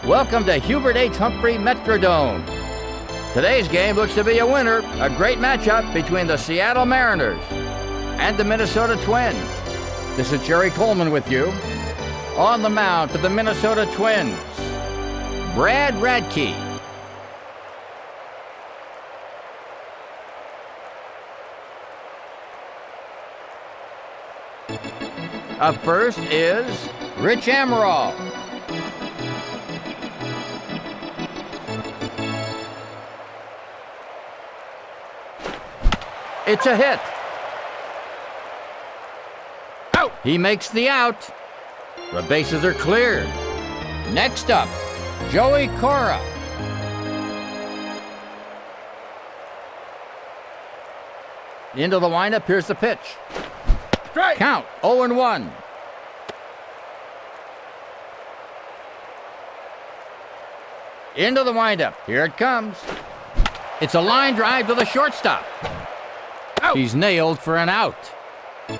Welcome to Hubert H. Humphrey Metrodome. Today's game looks to be a winner, a great matchup between the Seattle Mariners and the Minesota Twins. This is Jerry Coleman with you. On the mound for the Minesota Twins, Brad Radke. Up first is Rich Amaral. It's a hit. Out. He makes the out. The bases are cleared. Next up, Joey Cora. Into the windup, here's the pitch. Strike. Count, 0-1. Into the windup, here it comes. It's a line drive to the shortstop. Out. He's nailed for an out.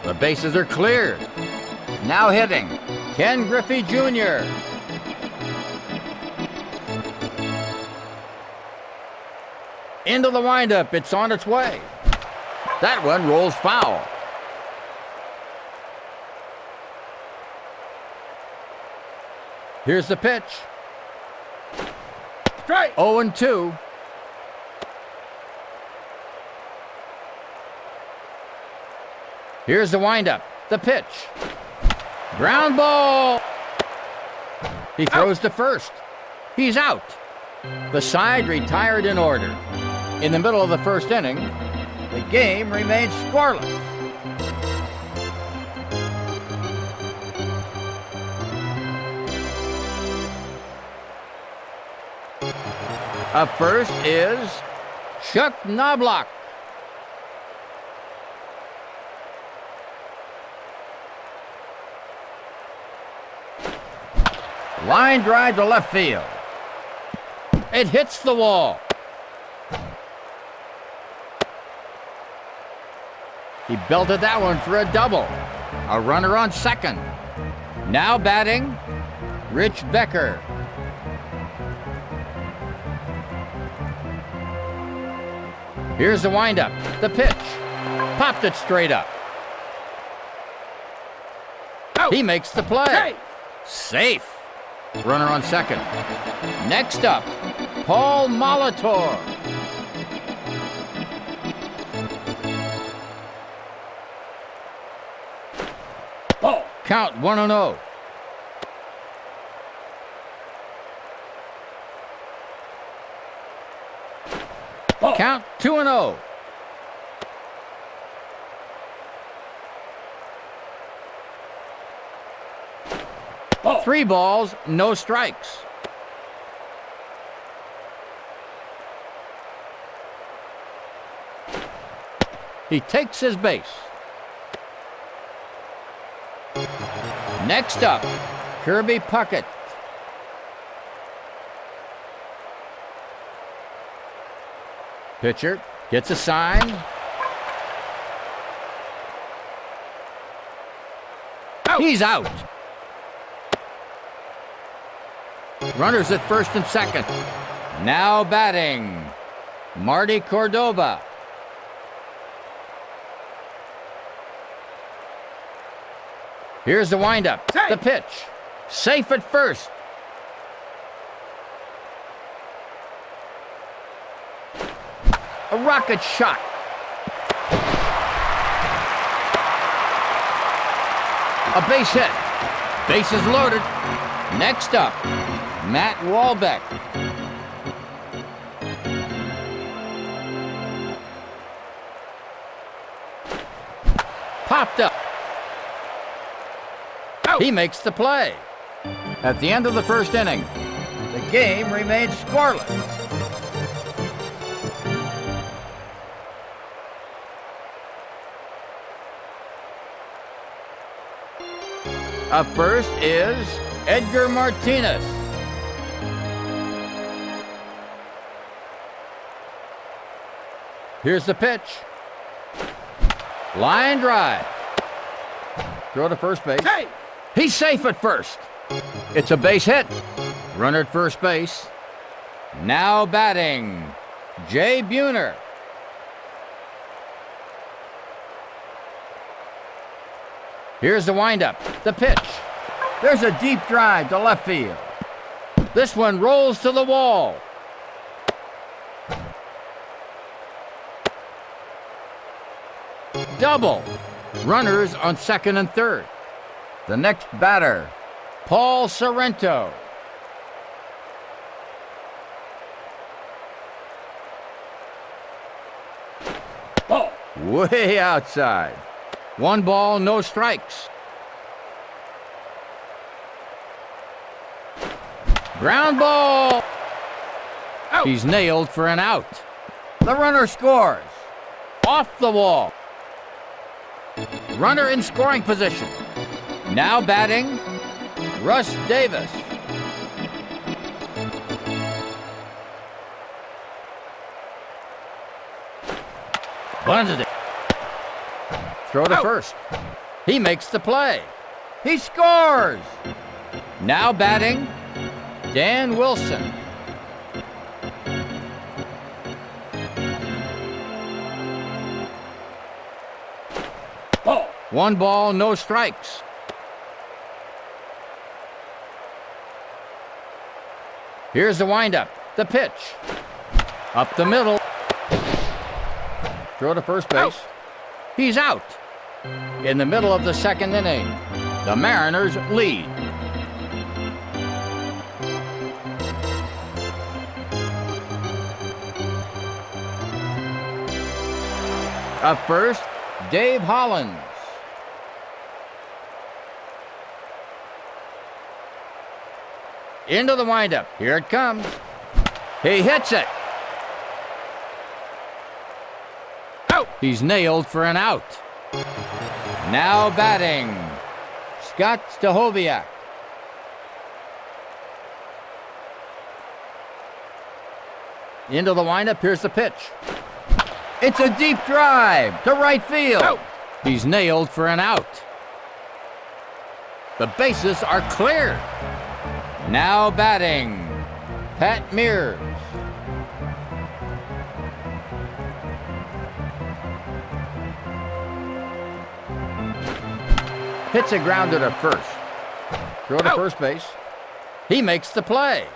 The bases are cleared. Now hitting, Ken Griffey Jr. Into the windup, it's on its way. That one rolls foul. Here's the pitch. Strike. 0-2. Here's the windup, the pitch. Ground ball. He throws to first. He's out. The side retired in order. In the middle of the first inning, the game remains scoreless. Up first is Chuck Knobloch. Line drive to left field. It hits the wall. He belted that one for a double. A runner on second. Now batting, Rich Becker. Here's the windup, the pitch. Popped it straight up. Out. He makes the play. Safe. Runner on second. Next up, Paul Molitor. Ball. Count 1-0. Ball. Count 2-0. Ball. 3 balls, no strikes. He takes his base. Next up, Kirby Puckett. Pitcher gets a sign. Out. He's out. Runners at first and second. Now batting, Marty Cordova. Here's the windup, the pitch. Safe at first. A rocket shot. A base hit. Bases loaded. Next up, Matt Wahlbeck. Popped up. Out. He makes the play. At the end of the first inning, the game remains scoreless. Up first is Edgar Martinez. Here's the pitch. Line drive. Throw to first base. Hey! He's safe at first. It's a base hit. Runner at first base. Now batting, Jay Buhner. Here's the windup, the pitch. There's a deep drive to left field. This one rolls to the wall. Double. Runners on second and third. The next batter, Paul Sorrento. Ball. Way outside. 1 ball, no strikes. Ground ball. Out. He's nailed for an out. The runner scores. Off the wall. Runner in scoring position. Now batting, Russ Davis. Bunted it. Throw to first. He makes the play. He scores. Now batting, Dan Wilson. Ball. 1 ball, no strikes. Here's the windup, the pitch. Up the middle. Throw to first base. Out. He's out. In the middle of the second inning, the Mariners lead. Up first, Dave Hollins. Into the windup. Here it comes. He hits it. Out. He's nailed for an out. Now batting, Scott Stahoviak. Into the windup. Here's the pitch. It's a deep drive to right field. Out. He's nailed for an out. The bases are cleared. Now batting, Pat Mears. Hits a grounder to first. Throw to first base. He makes the play.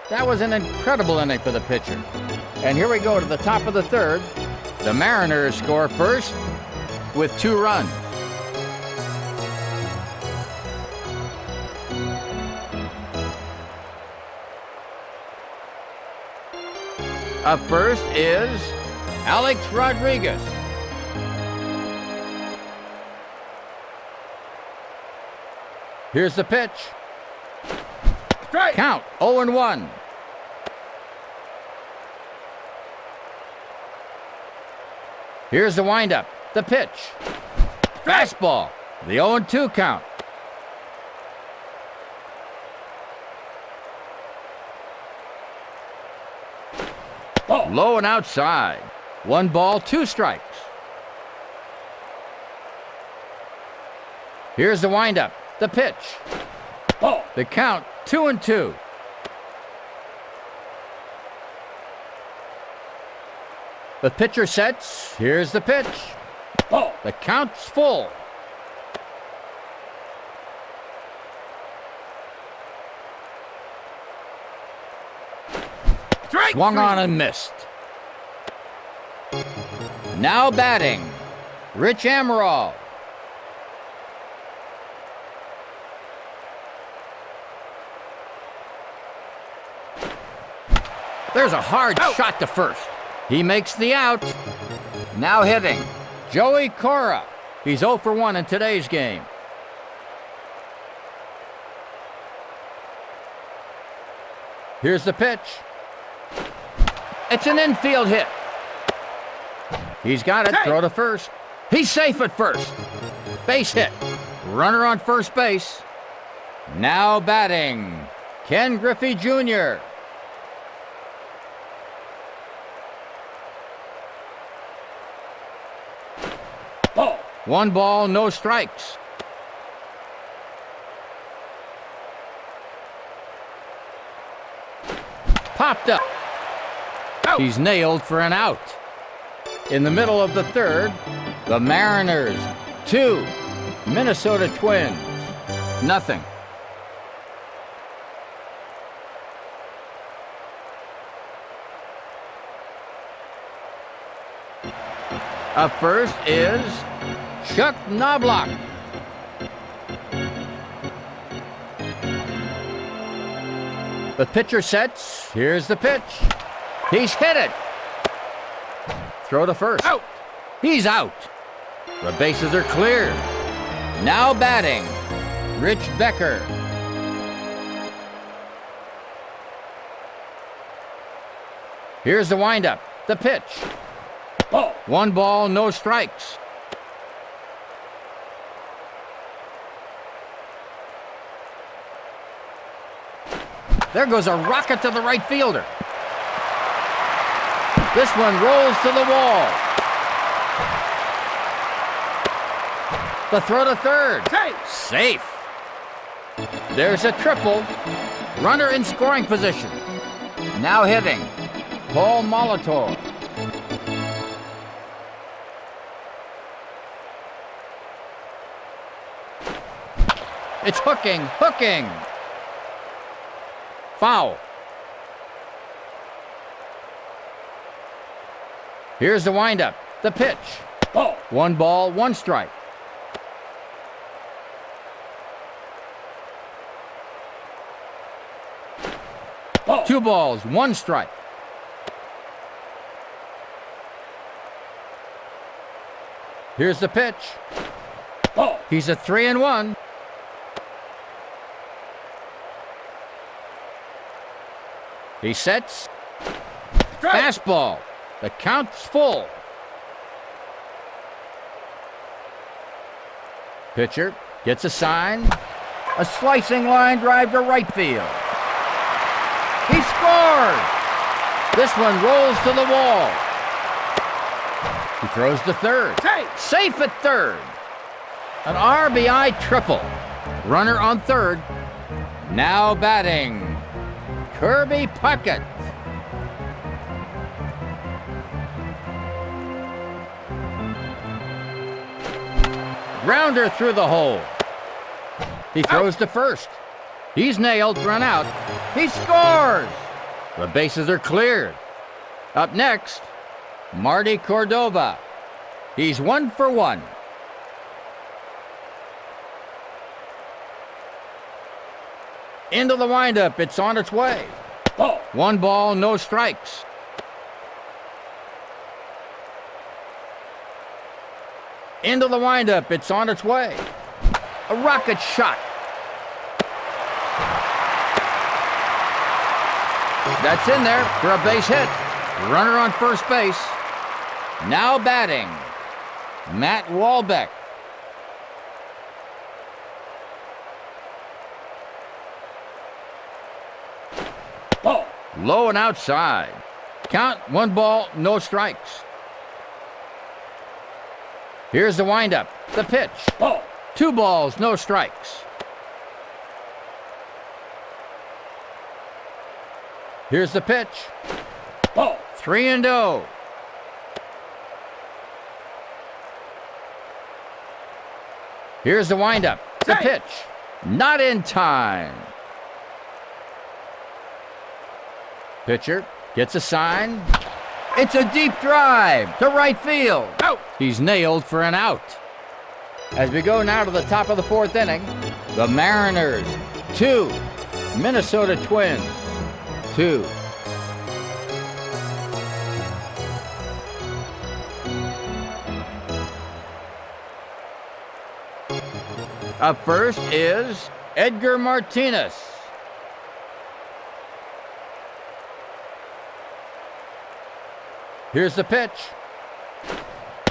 That was an incredible inning for the pitcher. And here we go to the top of the third. The Mariners score first with 2 runs. Up first is Alex Rodriguez. Here's the pitch. Strike. Count 0-1. Here's the windup, the pitch. Strike. Fastball, the 0-2 count. Ball. Low and outside. 1 ball, 2 strikes. Here's the windup, the pitch. Ball. The count, 2-2. The pitcher sets. Here's the pitch. Ball. The count's full. Strike. Swung on and missed. Now batting, Rich Amaral. There's a hard shot to first. He makes the out. Now hitting, Joey Cora. He's 0 for 1 in today's game. Here's the pitch. It's an infield hit. He's got it. Throw to first. He's safe at first. Base hit. Runner on first base. Now batting, Ken Griffey Jr. Ball. 1 ball, no strikes. Popped up. Out. He's nailed for an out. In the middle of the third, the Mariners 2, Minnesota Twins 0. Up first is Chuck Knobloch. The pitcher sets. Here's the pitch. He's hit it. Throw to first. Out. He's out. The bases are cleared. Now batting, Rich Becker. Here's the windup. The pitch. Ball. 1 ball, no strikes. There goes a rocket to the right fielder. This one rolls to the wall. The throw to third. Safe. There's a triple. Runner in scoring position. Now hitting, Paul Molitor. It's hooking. Foul. Here's the windup. The pitch. Ball. 1 ball, 1 strike. Ball. 2 balls, 1 strike. Here's the pitch. Ball. He's a 3-1. He sets. Strike. Fastball. The count's full. Pitcher gets a sign. A slicing line drive to right field. He scores! This one rolls to the wall. He throws to third. Safe at third. An RBI triple. Runner on third. Now batting, Kirby Puckett. Grounder through the hole. He throws to first. He's nailed for an out. He scores! The bases are cleared. Up next, Marty Cordova. He's 1 for 1. Into the windup. It's on its way. Ball. 1 ball, no strikes. Into the windup. It's on its way. A rocket shot. That's in there for a base hit. Runner on first base. Now batting, Matt Wahlbeck. Ball. Low and outside. Count, 1 ball, no strikes. Here's the windup. The pitch. Ball. 2 balls, no strikes. Here's the pitch. Ball. 3-0. Here's the windup. The pitch. Not in time. Pitcher gets a sign. It's a deep drive to right field. Out. He's nailed for an out. As we go now to the top of the 4th inning, the Mariners 2, Minnesota Twins 2. Up first is Edgar Martinez. Here's the pitch.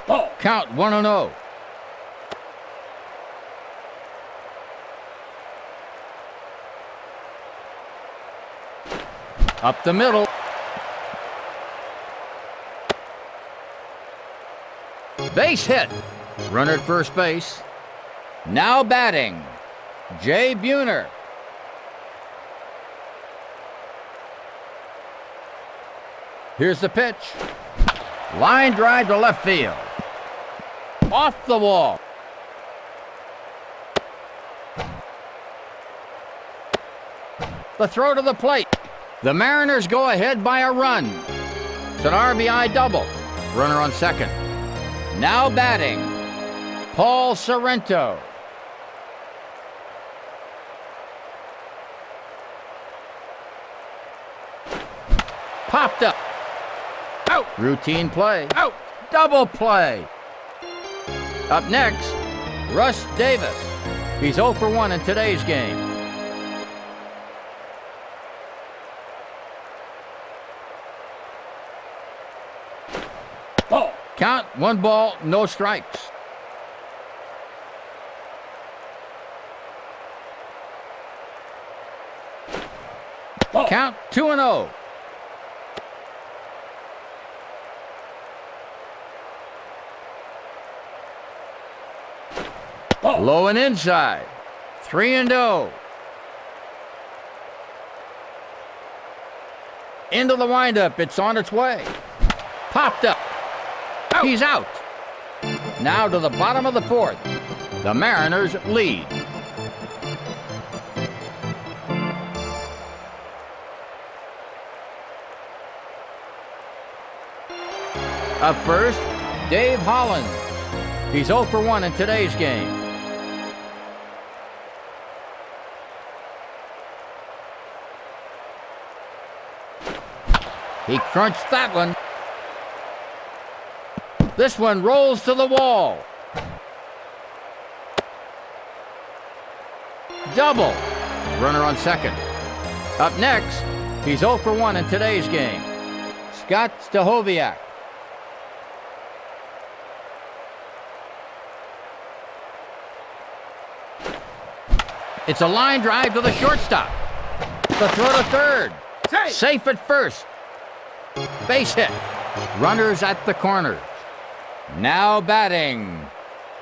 Ball. Count 1-0. Up the middle. Base hit. Runner at first base. Now batting, Jay Buhner. Here's the pitch. Line drive to left field. Off the wall. The throw to the plate. The Mariners go ahead by a run. It's an RBI double. Runner on second. Now batting, Paul Sorrento. Popped up. Out. Routine play. Out. Double play. Up next, Russ Davis. He's 0 for 1 in today's game. Ball. Count 1 ball, no strikes. Ball. Count 2-0. Ball. Low and inside. 3-0. Into the windup. It's on its way. Popped up. Out. He's out. Now to the bottom of the fourth. The Mariners lead. Up first, Dave Holland. He's 0 for 1 in today's game. He crunched that one. This one rolls to the wall. Double. Runner on second. Up next, he's 0 for 1 in today's game. Scott Stahoviak. It's a line drive to the shortstop. The throw to third. Safe at first. Base hit. Runners at the corners. Now batting,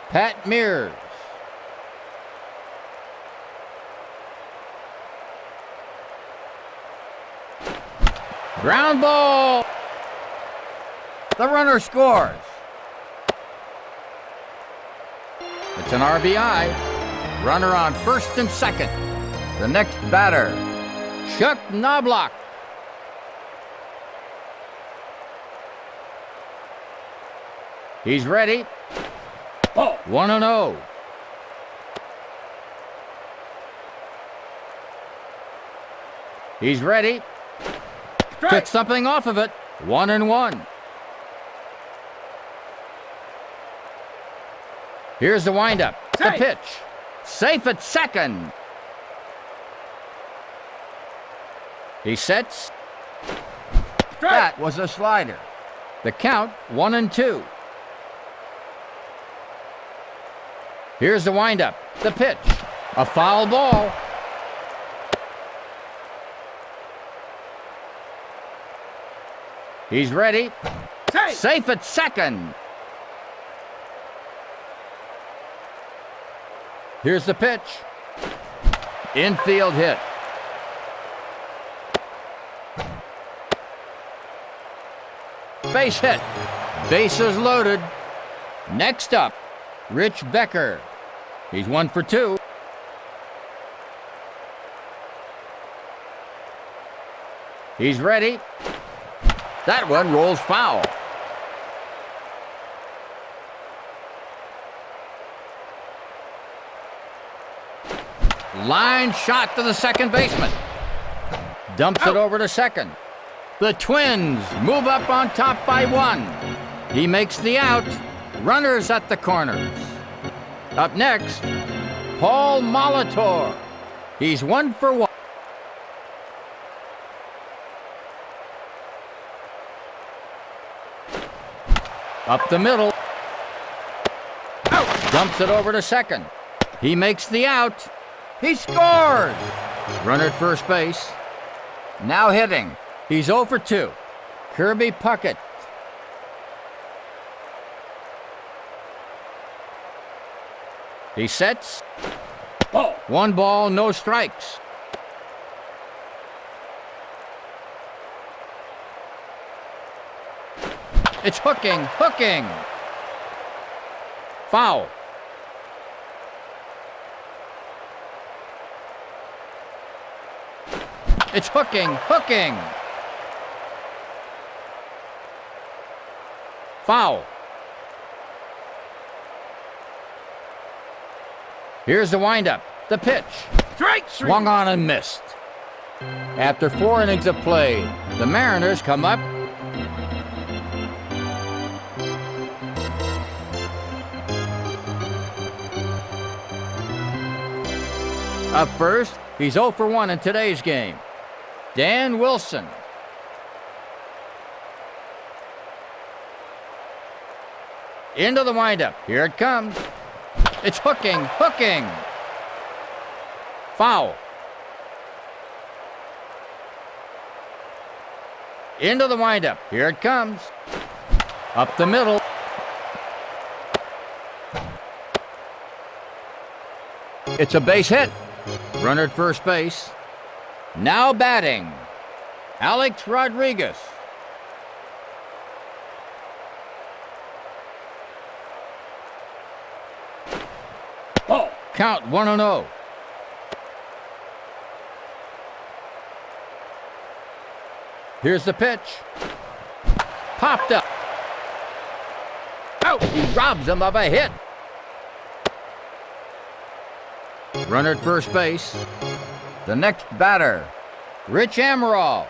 Pat Mears. Ground ball. The runner scores. It's an RBI. Runner on first and second. The next batter, Chuck Knobloch. He's ready. Ball. 1-0. He's ready. Strike. Took something off of it. 1-1. Here's the windup. The Safe. pitch. Safe at second. He sets. Strike. That was a slider. The count, 1-2. Here's the windup. The pitch. A foul ball. He's ready. Safe. Safe at second. Here's the pitch. Infield hit. Base hit. Bases loaded. Next up, Rich Becker. He's 1 for 2. He's ready. That one rolls foul. Line shot to the second baseman. Dumps it over to second. The Twins move up on top by 1. He makes the out. Runners at the corners. Up next, Paul Molitor. He's 1 for 1. Up the middle. Out. Dumps it over to second. He makes the out. He scores! Runner at first base. Now hitting. He's 0 for 2. Kirby Puckett. He sets. Ball. 1 ball, no strikes. It's hooking, hooking. Foul. It's hooking, hooking. Foul. Here's the windup, the pitch. Strike 3. Swung on and missed. After 4 innings of play, the Mariners come up. Up first, he's 0 for 1 in today's game. Dan Wilson. Into the windup. Here it comes. It's hooking, hooking. Foul. Into the windup. Here it comes. Up the middle. It's a base hit. Runner at first base. Now batting, Alex Rodriguez. Ball. Count 1-0. Here's the pitch. Popped up. Out. He robs him of a hit. Runner at first base. The next batter, Rich Amaral.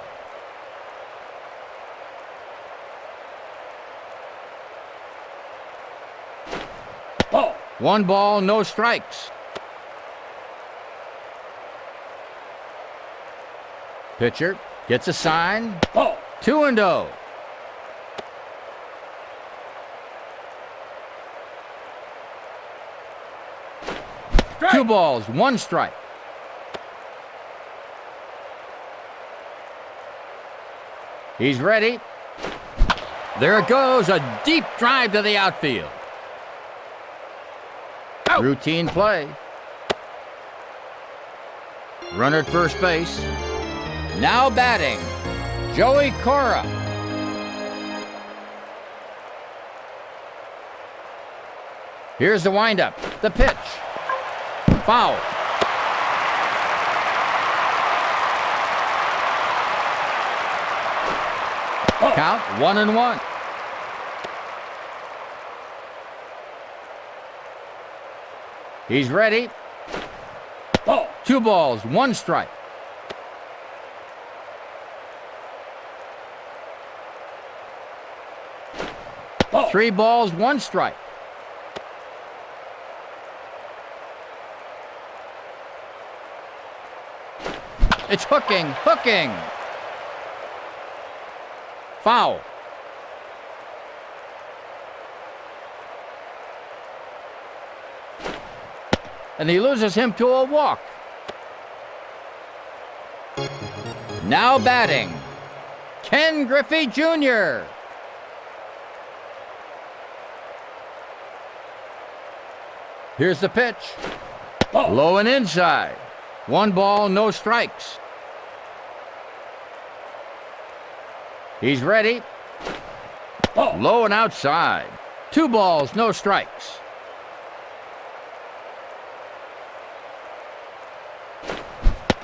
Ball. 1 ball, no strikes. Pitcher gets a sign. Ball. 2-0. Strike. 2 balls, 1 strike. He's ready. There it goes, a deep drive to the outfield. Out. Routine play. Runner at first base. Now batting, Joey Cora. Here's the windup, the pitch. Foul. Count 1-1. He's ready. Ball. 2 balls, 1 strike. Ball. 3 balls, 1 strike. It's hooking, hooking. Foul. And he loses him to a walk. Now batting, Ken Griffey Jr. Here's the pitch. Ball. Low and inside. 1 ball, no strikes. He's ready. Ball. Low and outside. 2 balls, no strikes.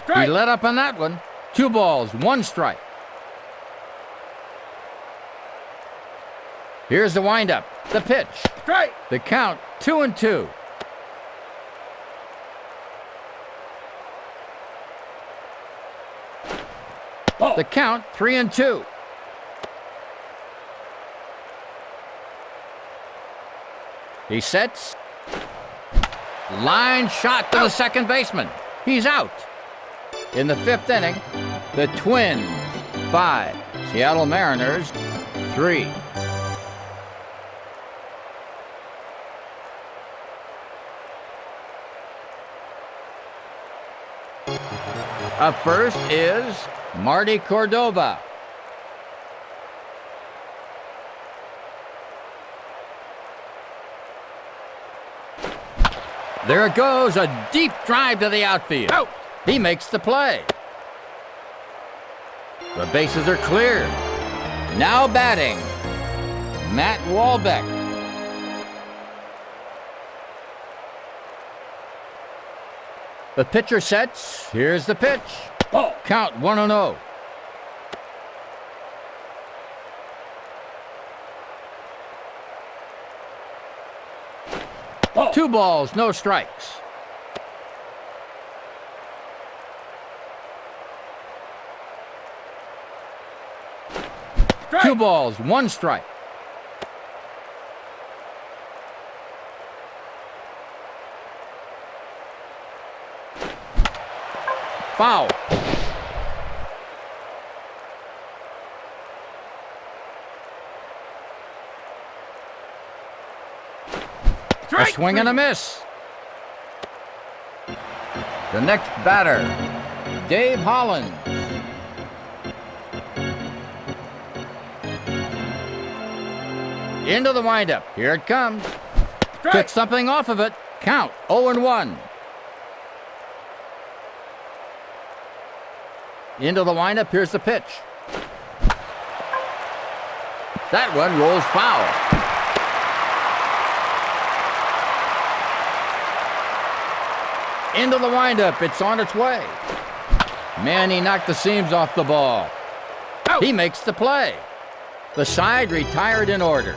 Strike. He let up on that one. 2 balls, 1 strike. Here's the windup, the pitch. Strike. The count, 2-2. Ball. The count, 3-2. He sets. Line shot to the second baseman. He's out. In the fifth inning, the Twins 5, Seattle Mariners 3. Up first is Marty Cordova. There it goes, a deep drive to the outfield. Out. He makes the play. The bases are cleared. Now batting, Matt Wahlbeck. The pitcher sets. Here's the pitch. Ball. Count 1-0. Ball. 2 balls, no strikes. Strike. 2 balls, 1 strike. Foul. A Strike. swing and a miss. The next batter, Dave Holland. Into the windup. Here it comes. Strike. Took something off of it. Count 0-1. Into the windup. Here's the pitch. That one rolls foul. Into the windup. It's on its way. Man, he knocked the seams off the ball. Out. He makes the play. The side retired in order.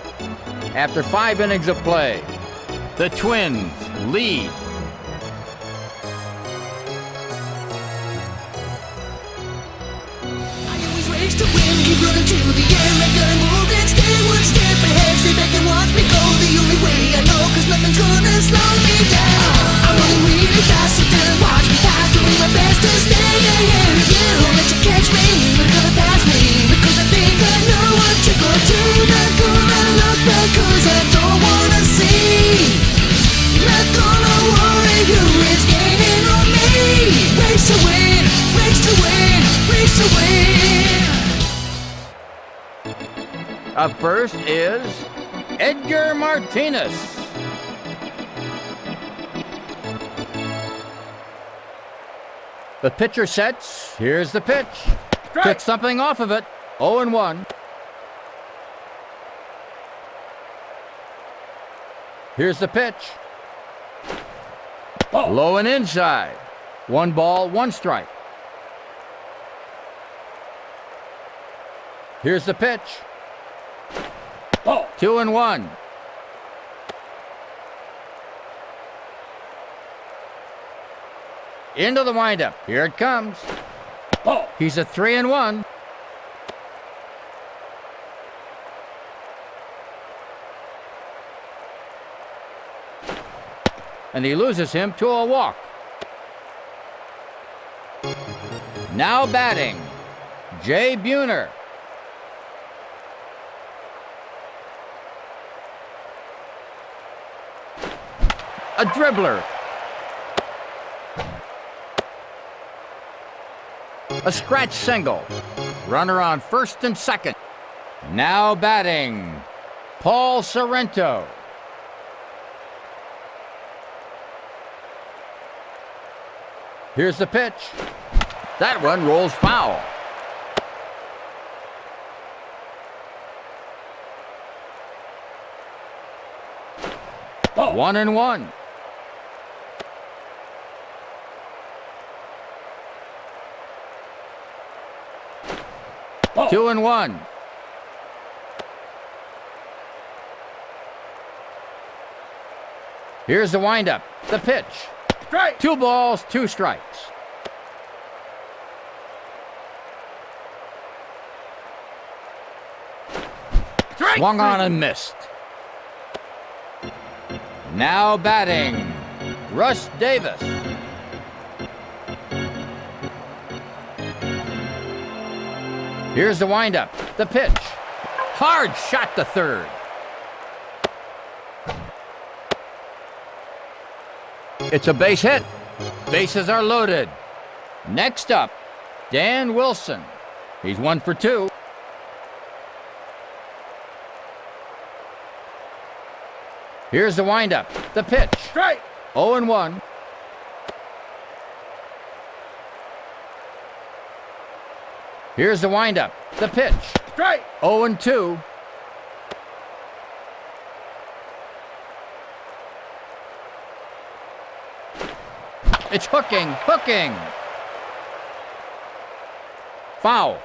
After 5 innings of play, the Twins lead. I always race to win, keep running to the end. I gotta move and stay one step ahead. Stay back and watch me go the only way I know, cause nothing's gonna slow me down. I'm running really fast, sit down and watch me pass. Doing my best to stay ahead of you. Don't let you catch me, you're gonna pass me, because I think I know what you're gonna do. Not gonna look back, cause I don't wanna see. Not gonna worry who is gaining on me. Race to win, race to win, race to win. Up first is Edgar Martinez. The pitcher sets. Here's the pitch. Strike. Took something off of it. 0-1. Here's the pitch. Ball. Low and inside. 1 ball, 1 strike. Here's the pitch. Ball. 2-1. Into the windup. Here it comes. Ball. He's a 3-1. And he loses him to a walk. Now batting, Jay Buhner. A dribbler. A scratch single. Runner on first and second. Now batting, Paul Sorrento. Here's the pitch. That one rolls foul. Ball. 1-1. Ball. 2-1. Here's the windup. The pitch. Strike. 2 balls, 2 strikes. Strike. Swung on and missed. Now batting, Russ Davis. Here's the windup, the pitch. Hard shot to third. It's a base hit. Bases are loaded. Next up, Dan Wilson. He's 1 for 2. Here's the windup, the pitch. Strike. 0-1. Here's the windup, the pitch. Strike. 0-2. It's hooking, hooking. Foul.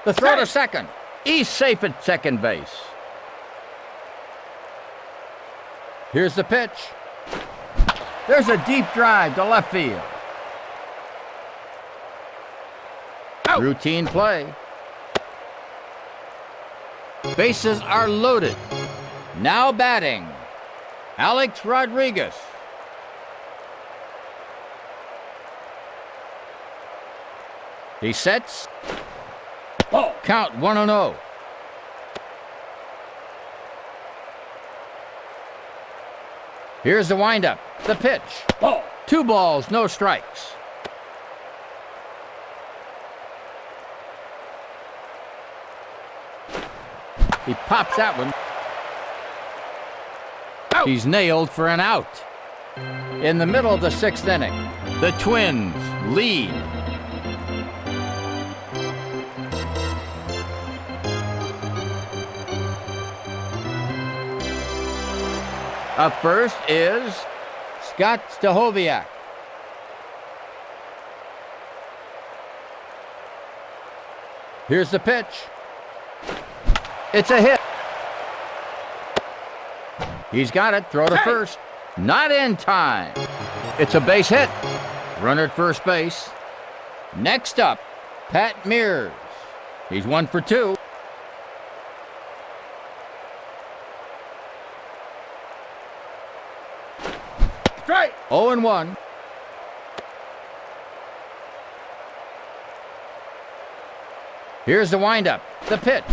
The throw to second. He's safe at second base. Here's the pitch. There's a deep drive to left field. Out. Routine play. Bases are loaded. Now batting, Alex Rodriguez. He sets. Ball. Count 1-0. Here's the windup, the pitch. Ball. 2 balls, no strikes. He pops that one. Out. He's nailed for an out. In the middle of the 6th inning, the Twins lead. Up first is Scott Stahoviak. Here's the pitch. It's a hit. He's got it. Throw to first. Not in time. It's a base hit. Runner at first base. Next up, Pat Mears. He's 1 for 2. Strike. 0-1. Here's the windup, the pitch.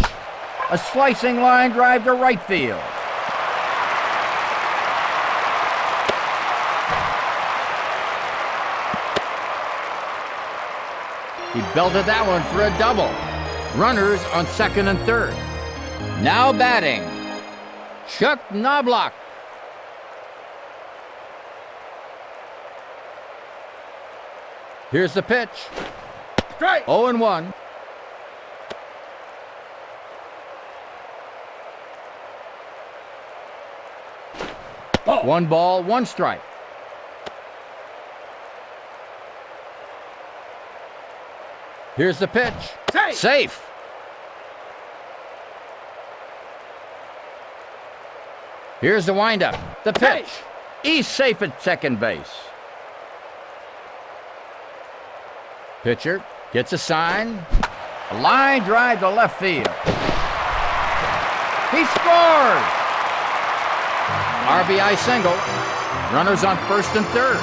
A slicing line drive to right field. He belted that one for a double. Runners on second and third. Now batting, Chuck Knobloch. Here's the pitch. Strike. 0-1. Ball. 1 ball, 1 strike. Here's the pitch. Safe. Safe. Here's the windup, the pitch. He's safe at second base. Pitcher gets a sign. A line drive to left field. He scores! RBI single. Runners on first and third.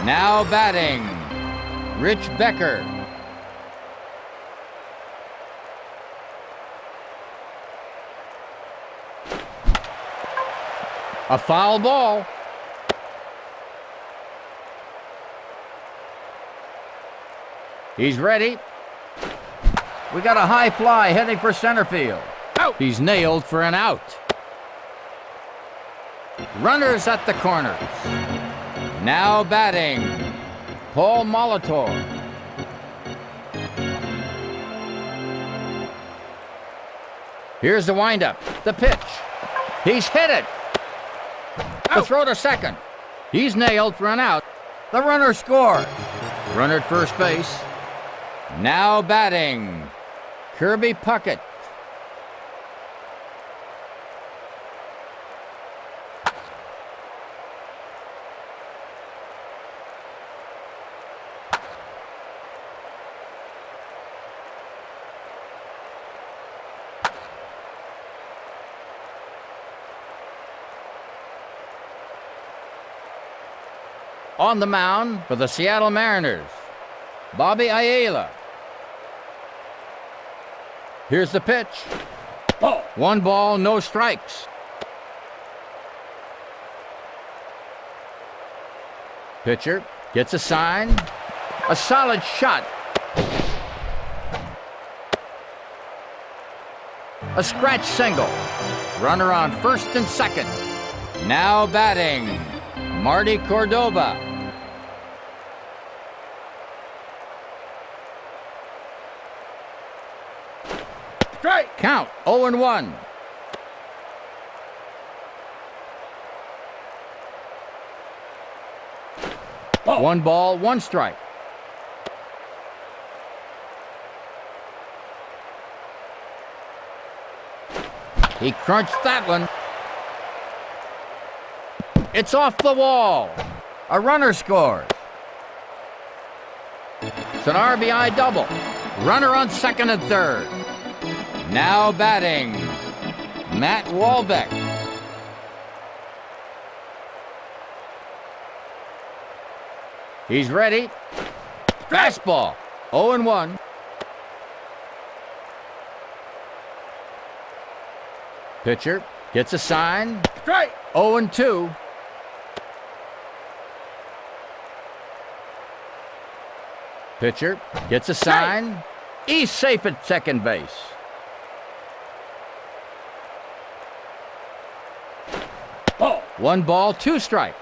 Now batting, Rich Becker. A foul ball. He's ready. We got a high fly heading for center field. Out. He's nailed for an out. Runners at the corners. Now batting, Paul Molitor. Here's the windup, the pitch. He's hit it. The throw to second. He's nailed for an out. The runner scores. Runner at first base. Now batting, Kirby Puckett. On the mound for the Seattle Mariners, Bobby Ayala. Here's the pitch. Ball. 1 ball, no strikes. Pitcher gets a sign. A solid shot. A scratch single. Runner on first and second. Now batting, Marty Cordova. Strike. Count 0-1. Ball. 1 ball, 1 strike. He crunched that one. It's off the wall. A runner scores. It's an RBI double. Runner on second and third. Now batting, Matt Wahlbeck. He's ready. Fastball. 0-1. Pitcher gets a sign. Strike. 0-2. Pitcher gets a sign. He's safe at second base. Ball. 1 ball, 2 strikes.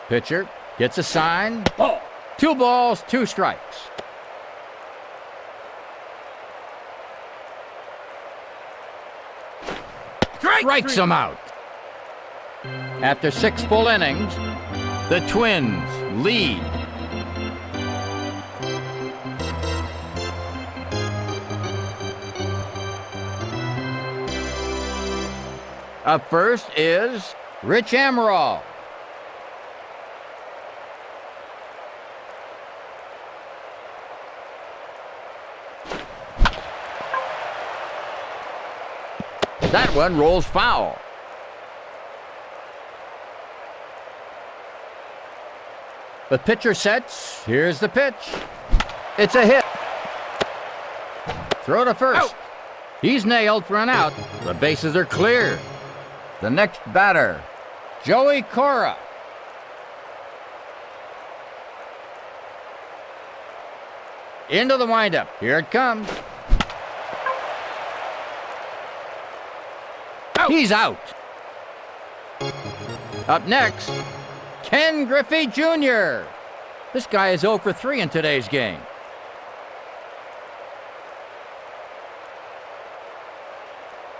Pitcher gets a sign. Ball. 2 balls, 2 strikes. Strikes him out. After 6 full innings, the Twins lead. Up first is Rich Amaral. That one rolls foul. The pitcher sets. Here's the pitch. It's a hit. Throw to first. Out. He's nailed for an out. The bases are clear. The next batter, Joey Cora. Into the windup. Here it comes. Out. He's out. Up next, Ken Griffey Jr. This guy is 0 for 3 in today's game.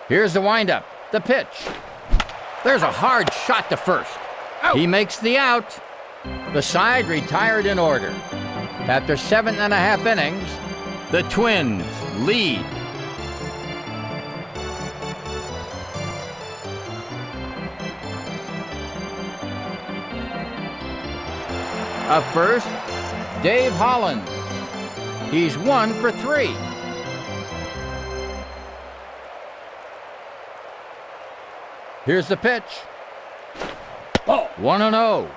Here's the windup, the pitch. There's a hard shot to first. Out. He makes the out. The side retired in order. After 7.5 innings, the Twins lead. Up first, Dave Holland. He's 1 for 3. Here's the pitch. Ball. 1-0.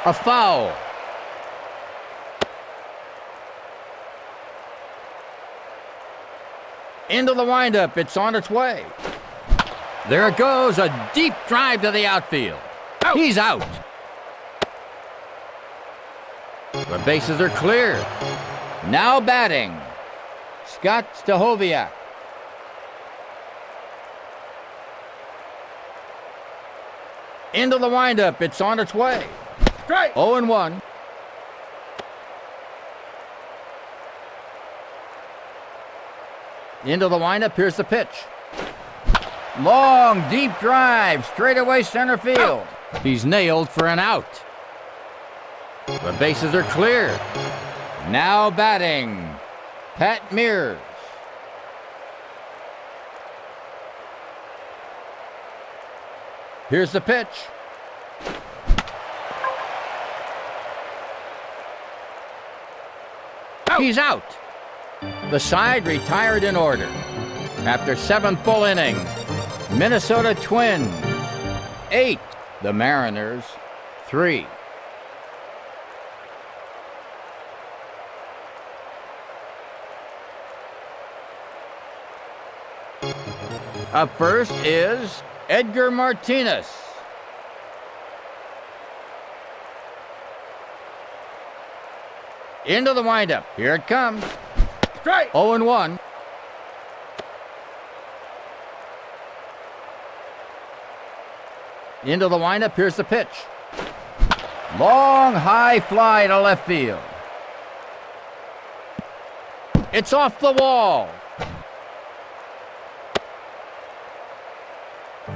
A foul. Into the windup. It's on its way. There it goes. A deep drive to the outfield. Out. He's out. The bases are clear. Now batting, Scott Stahoviak. Into the windup. It's on its way. Strike. 0-1. Into the windup. Here's the pitch. Long, deep drive. Straightaway center field. He's nailed for an out. The bases are clear. Now batting, Pat Mears. Here's the pitch. He's out. The side retired in order. After 7 full innings, Minesota Twins 8, the Mariners 3. Up first is Edgar Martinez. Into the windup. Here it comes. Strike. 0-1. Into the windup. Here's the pitch. Long, high fly to left field. It's off the wall.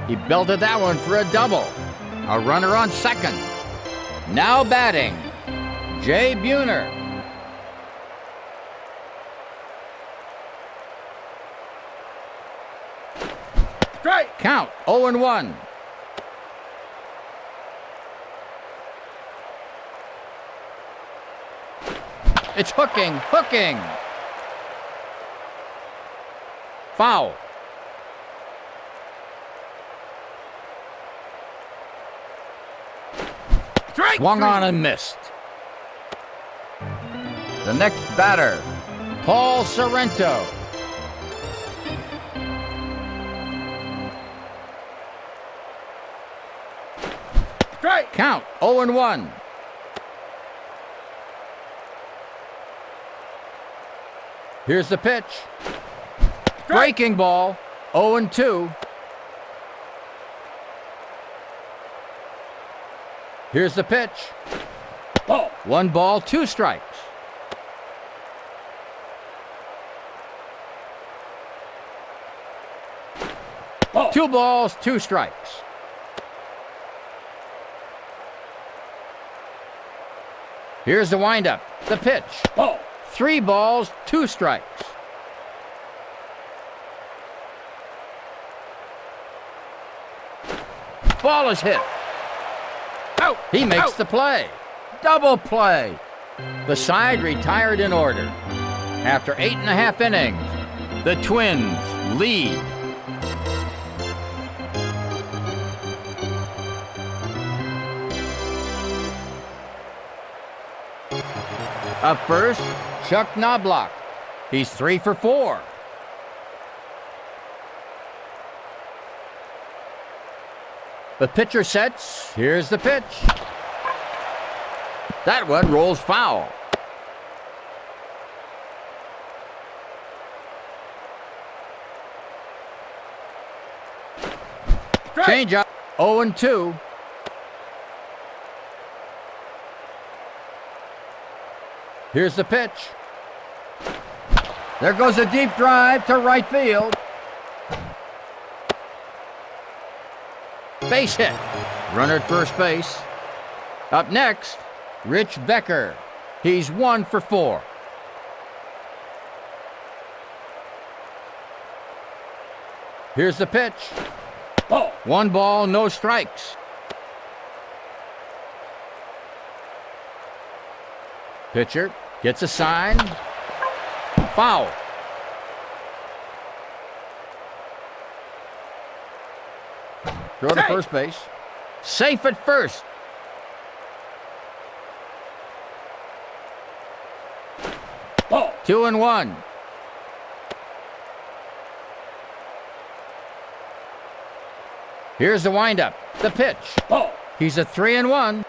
He belted that one for a double. A runner on second. Now batting, Jay Buhner. Strike. Count 0-1. It's hooking. Foul. Strike. Swung on and missed. The next batter, Paul Sorrento. Strike. Count 0-1. Here's the pitch. Strike. Breaking ball, 0-2. Here's the pitch. Ball. 1 ball, 2 strikes. Ball. 2 balls, 2 strikes. Here's the windup. The pitch. Ball. 3 balls, 2 strikes. Ball is hit. Out. He makes Out. the play. Double play. The side retired in order. After 8.5 innings, the Twins lead. Up first, Chuck Knobloch. He's 3 for 4. The pitcher sets. Here's the pitch. That one rolls foul. Strike. Change up. 0-2. Here's the pitch. There goes a deep drive to right field. Base hit. Runner at first base. Up next, Rich Becker. He's 1 for 4. Here's the pitch. Ball. 1 ball, no strikes. Pitcher gets a sign. Foul. Throw to Safe. first base. Safe at first. Ball. 2-1. Here's the windup. The pitch. Ball. He's a 3-1.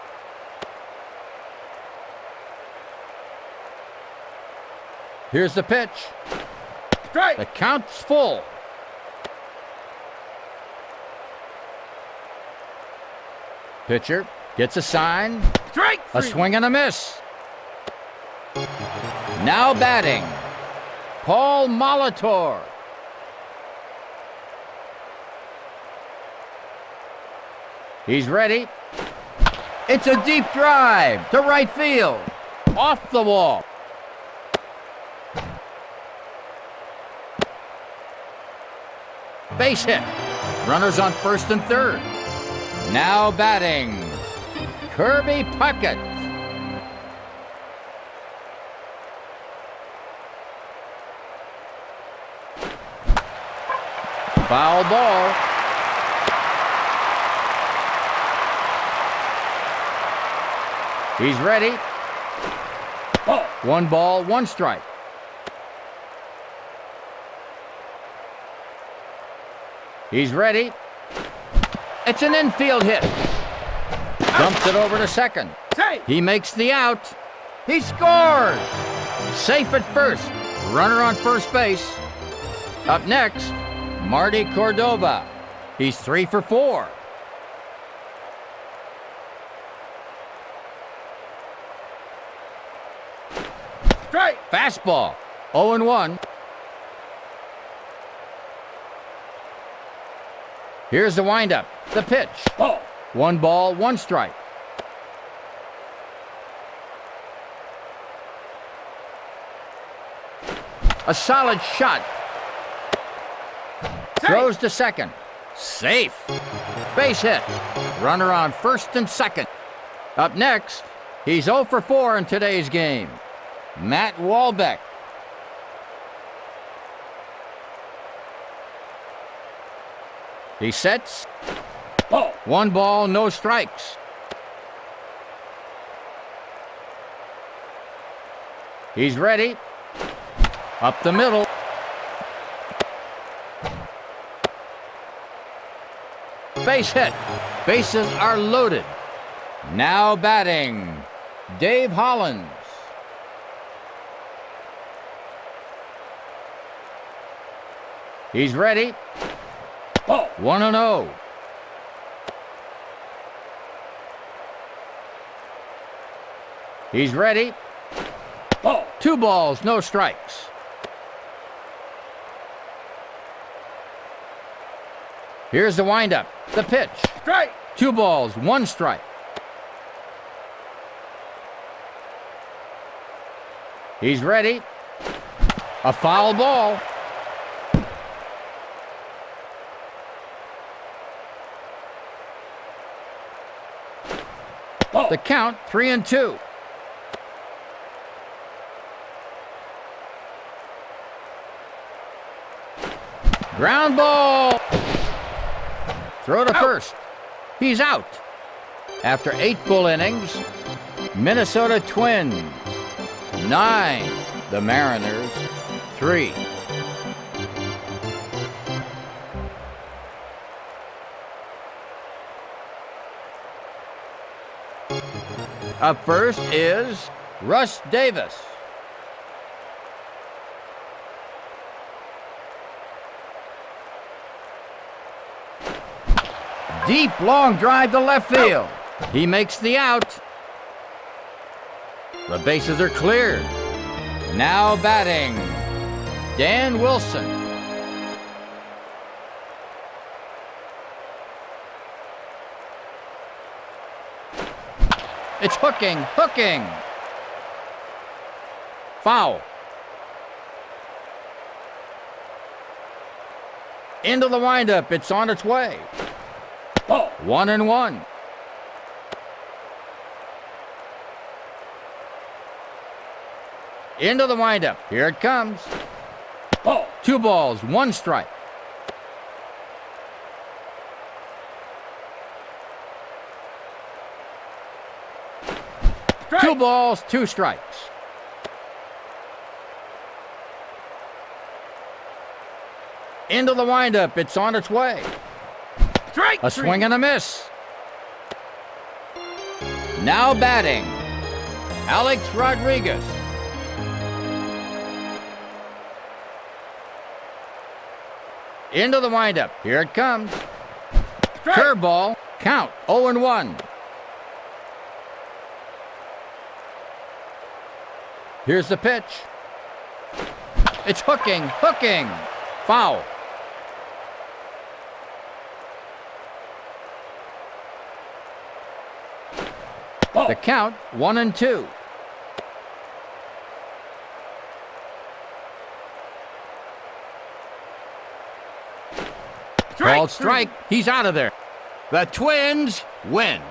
Here's the pitch. Strike. The count's full. Pitcher gets a sign. Strike. A swing and a miss. Now batting, Paul Molitor. He's ready. It's a deep drive to right field. Off the wall. Base hit. Runners on first and third. Now batting, Kirby Puckett. Foul ball. He's ready. Ball. 1 ball, 1 strike. He's ready. It's an infield hit. Dumps it over to second. Safe. He makes the out. He scores. Safe at first. Runner on first base. Up next, Marty Cordova. He's 3 for 4. Strike. Fastball. 0-1. Here's the windup. The pitch. Ball. 1 ball, 1 strike. A solid shot. Safe. Throws to second. Safe. Base hit. Runner on first and second. Up next, he's 0 for 4 in today's game. Matt Walbeck. He sets. Ball. 1 ball, no strikes. He's ready. Up the middle. Base hit. Bases are loaded. Now batting, Dave Hollins. He's ready. Ball. 1-0. He's ready. Ball. 2 balls, no strikes. Here's the windup. The pitch. Strike. 2 balls, 1 strike. He's ready. A foul ball. Ball. The count, 3-2. Ground ball. Throw to Out. first. He's out. After 8 full innings, Minnesota Twins 9, the Mariners 3. Up first is Russ Davis. Deep, long drive to left field. He makes the out. The bases are cleared. Now batting, Dan Wilson. It's hooking, hooking. Foul. Into the windup, it's on its way. Ball. 1-1. Into the windup. Here it comes. Ball. 2 balls, 1 strike. Strike. 2 balls, 2 strikes. Into the windup. It's on its way. Strike. A swing and a miss. Now batting, Alex Rodriguez. Into the windup. Here it comes. Strike. Curveball. Count 0-1. Here's the pitch. It's hooking, hooking. Foul. Ball. The count, 1-2. Called strike. He's out of there. The Twins win.